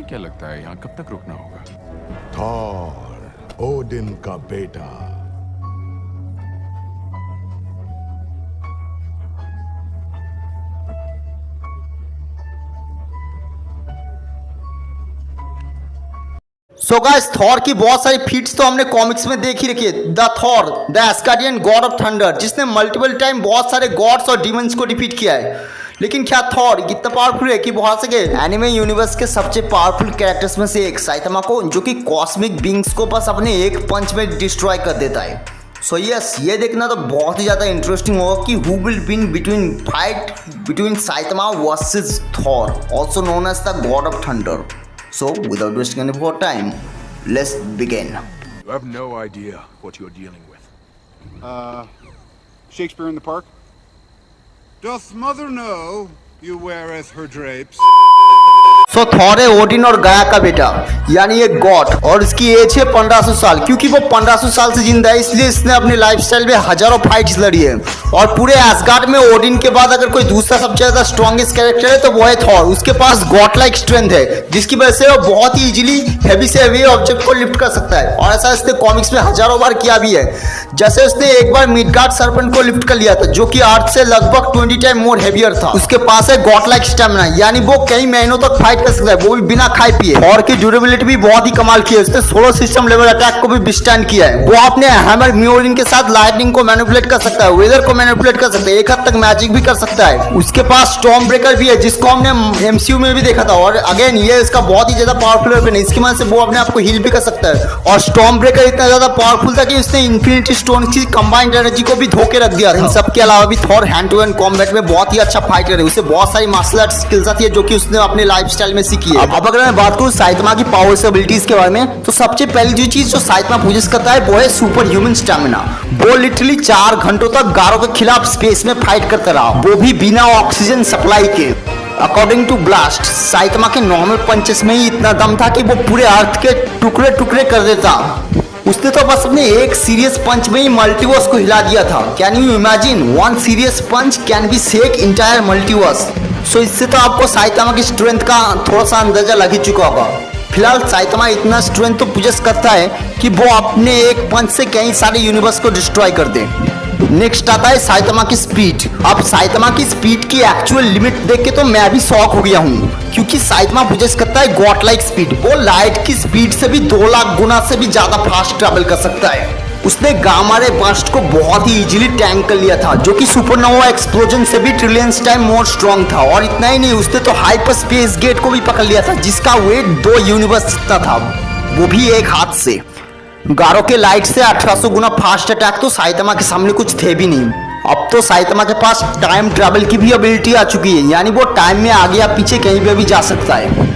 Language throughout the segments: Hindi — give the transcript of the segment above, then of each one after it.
तुम्हें क्या लगता है यहाँ कब तक रुकना होगा? थॉर, ओडिन का बेटा। सो गाइस, थॉर की बहुत सारी फीट्स तो हमने कॉमिक्स में देख ही रखी है। The Thor, the Asgardian God of thunder, जिसने मल्टीपल टाइम बहुत सारे गॉड्स और डीमंस को डिफीट किया है। लेकिन क्या थॉर इतना पावरफुल है कि बहुत सके एनिमे यूनिवर्स के सबसे पावरफुल कैरेक्टर्स में से एक साइतामा को, जो कि कॉस्मिक बींग्स को बस अपने एक पंच में डिस्ट्रॉय कर देता है। सो यस, ये देखना तो बहुत ही ज़्यादा इंटरेस्टिंग होगा कि who will win between fight between Saitama versus Thor, also known as the god of thunder. So, without wasting any more time, let's begin. You have no idea what you're dealing with. Shakespeare in the Park? Doth mother know you weareth her drapes? So Thor है ओडिन और गाया का बेटा, यानी एक गॉड, और इसकी एज है 1500 साल। क्योंकि वो 1500 साल से जिंदा है, इसलिए इसने अपने लाइफस्टाइल में हजारों फाइट्स लड़ी है। और पूरे एस्गार्ड में ओडिन के बाद अगर कोई दूसरा सबसे ज्यादा स्ट्रॉन्गेस्ट कैरेक्टर है तो वो है थॉर। उसके पास गॉड लाइक स्ट्रेंथ है, जिसकी वजह से वो बहुत ही इजीली हैवी से हैवी ऑब्जेक्ट को लिफ्ट कर सकता है। और ऐसा इसने कॉमिक्स में हजारों बार किया भी है। जैसे उसने एक बार मिडगार्ड सर्पेंट को लिफ्ट कर लिया था, जो कि अर्थ से लगभग 20 टाइम मोर हेवियर था। उसके पास है गॉड लाइक स्टेमिना, यानी वो कई महीनों तक फाइट कर सकता है, वो भी बिना खाए पिए। थॉर की ड्यूरेबिलिटी भी बहुत ही कमाल की है। उसने सोलर सिस्टम लेवल अटैक को भी विथस्टैंड किया है। वो अपने हैमर म्योलिन के साथ लाइटनिंग को मैनिपुलेट कर सकता है, वेदर को मैनिपुलेट कर सकता है, एक हद तक मैजिक भी कर सकता है। उसके पास स्टॉर्म ब्रेकर भी है, जिसको हमने एमसीयू में भी देखा था। और अगेन ये इसका बहुत ही ज्यादा पावरफुल वेपन है, इसकी मदद से वो अपने आप को हील भी कर सकता है। और स्टॉर्म ब्रेकर इतना ज्यादा पावरफुल था कि उसने इंफिनिटी स्टोन की कंबाइंड एनर्जी को भी धोके रख दिया। इन सब के अलावा भी Thor hand to hand combat में बहुत ही अच्छा फाइटर है। उसे बहुत सारी मार्शल आर्ट स्किल्स आती है, जो कि उसने अपने लाइफस्टाइल में सीखी है। अब अगर मैं बात करूं साइतामा की पावर्स एबिलिटीज के बारे में, तो सबसे पहली जो चीज जो साइतामा पोजेस करता है वो है सुपर ह्यूमन स्टैमिना। वो लिटरली 4 घंटों तक गारों के खिलाफ स्पेस में फाइट करता रहा, वो भी बिना ऑक्सीजन सप्लाई के। अकॉर्डिंग टू ब्लास्ट, साइतामा के नॉर्मल पंचेस में ही इतना दम था कि वो पूरे अर्थ के टुकड़े टुकड़े कर देता। उसने तो बस अपने एक सीरियस पंच में ही मल्टीवर्स को हिला दिया था। Can you imagine, one serious punch can be shake entire multiverse. So इससे तो आपको साइतामा की स्ट्रेंथ का थोड़ा सा अंदाजा लग ही चुका होगा। फिलहाल साइतामा इतना स्ट्रेंथ तो पोजेस करता है कि वो अपने एक पंच से कई सारे यूनिवर्स को डिस्ट्रॉय कर दे। नेक्स्ट आता है साइतामा की स्पीड। अब साइतामा की स्पीड की एक्चुअल लिमिट देख के तो मैं भी शॉक हो गया हूँ, क्योंकि साइतामा पोजेस करता है गॉड लाइक स्पीड। वो लाइट की स्पीड से भी 2 लाख गुना से भी ज्यादा फास्ट ट्रैवल कर सकता है। उसने गामा रे बर्स्ट को बहुत ही इजीली टैंक कर लिया था, जो कि सुपरनोवा एक्सप्लोजन से भी ट्रिलियंस टाइम मोर स्ट्रॉन्ग था। और इतना ही नहीं, उसने तो हाइपर स्पेस गेट को भी पकड़ लिया था, जिसका वेट 2 यूनिवर्स जितना था, वो भी एक हाथ से। गारो के लाइट से 1800 गुना फास्ट अटैक तो साइतामा के सामने कुछ थे भी नहीं। अब तो साइतामा के पास टाइम ट्रैवल की भी एबिलिटी आ चुकी है, यानी वो टाइम में आगे या पीछे कहीं पे भी जा सकता है।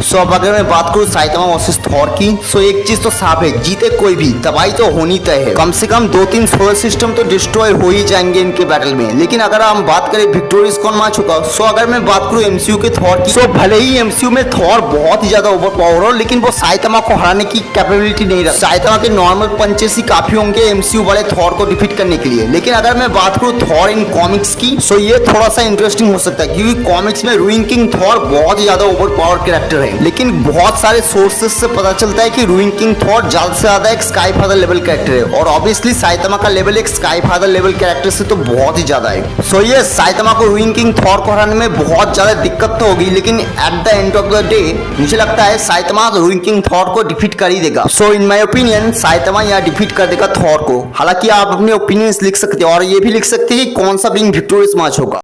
सो अब अगर मैं बात करूँ साइतामा वर्सेस थॉर की, सो एक चीज तो साफ है, जीते कोई भी तबाही तो होनी तय है। कम से कम 2-3 सोलर सिस्टम तो डिस्ट्रॉय हो ही जाएंगे इनके बैटल में। लेकिन अगर हम बात करें विक्टोरियस कौन मैच होगा, सो अगर मैं बात करूँ एमसीयू के थॉर की, सो भले ही एमसीयू में थॉर बहुत ही ज्यादा ओवर पावर हो, लेकिन वो साइतामा को हराने की कैपेबिलिटी नहीं रखता। साइतामा के नॉर्मल पंचेस ही काफी होंगे एमसीयू वाले थॉर को डिफीट करने के लिए। लेकिन अगर मैं बात करूँ थॉर इन कॉमिक्स की, सो ये थोड़ा सा इंटरेस्टिंग हो सकता है, क्योंकि कॉमिक्स में रूइंग किंग थॉर बहुत ही ज्यादा ओवर पावर कैरेक्टर है। लेकिन बहुत सारे सोर्सेस से पता चलता है कि रूइंग किंग थॉर ज्यादा से ज्यादा एक स्काई फादर लेवल कैरेक्टर है। और ऑब्वियसली साइतामा का लेवल एक स्काई फादर लेवल कैरेक्टर से तो बहुत ही ज्यादा है। सो ये साइतामा को रूइंग किंग थॉर को हराने में बहुत ज्यादा दिक्कत तो होगी, लेकिन at the end of the day मुझे लगता है साइतामा रूइंग किंग थॉर को डिफीट कर ही देगा। सो इन माय ओपिनियन साइतामा यहाँ डिफीट कर देगा थॉर को। हालांकि आप अपने ओपिनियंस लिख सकते हैं और ये भी लिख सकते हैं कि कौन सा बीइंग विक्टोरियस मैच होगा।